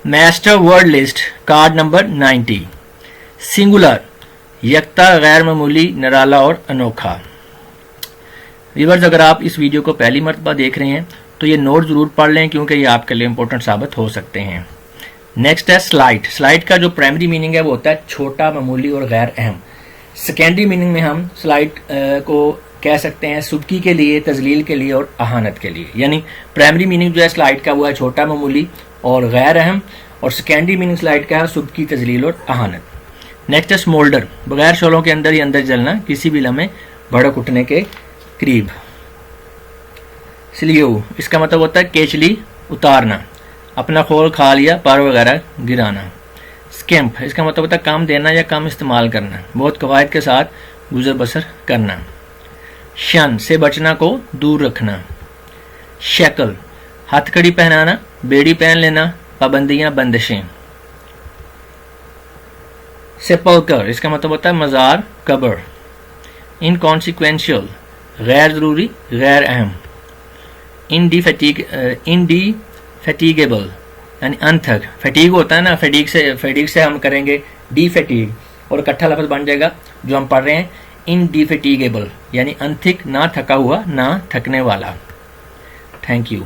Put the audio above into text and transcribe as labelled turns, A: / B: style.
A: Master word list card number 90। Singular यकता, गैर मामूली, निराला और अनोखा। व्यूअर्स, अगर आप इस वीडियो को पहली मर्तबा देख रहे हैं तो ये नोट जरूर पढ़ लें क्योंकि ये आपके लिए इंपॉर्टेंट साबित हो सकते हैं। नेक्स्ट है स्लाइट। स्लाइट का जो प्राइमरी मीनिंग है वो होता है छोटा, मामूली और गैर अहम। सेकेंडरी मीनिंग में हम स्लाइट को कह सकते हैं सुबकी के लिए, तजलील के लिए और अहानत के लिए। यानी प्राइमरी मीनिंग जो है स्लाइट का वो है छोटा, मामूली और गैर अहम, और सेकेंडरी मीनिंग स्लाइट का है सुबकी, तजलील और अहानत। नेक्स्ट है स्मोल्डर, बगैर शोलों के अंदर ही अंदर जलना, किसी भी लम्हे भड़क उठने के करीब। स्लियो, इसका मतलब होता है केचली, उतारना, अपना खोल खा लिया, पार वगैरह गिराना। स्कैम्प, इसका मतलब होता है कम देना या कम इस्तेमाल करना, बहुत कवायद के साथ गुजर बसर करना। शन, से बचना को दूर रखना। शक्ल, हथकड़ी पहनाना, बेड़ी पहन लेना, पाबंदियां, बंदिशें। सेपल्कर, इसका मतलब होता है मजार, कब्र। इनकॉन्सिक्वेंशियल, गैर जरूरी, गैर अहम। इनडिफेटिगेबल यानी अनथक, फटीग होता है ना, फटीग से हम करेंगे डी फटीग और इकट्ठा लफ्ज बन जाएगा जो हम पढ़ रहे हैं इनडिफेटिगेबल यानी अनथिक, ना थका हुआ, ना थकने वाला। Thank you.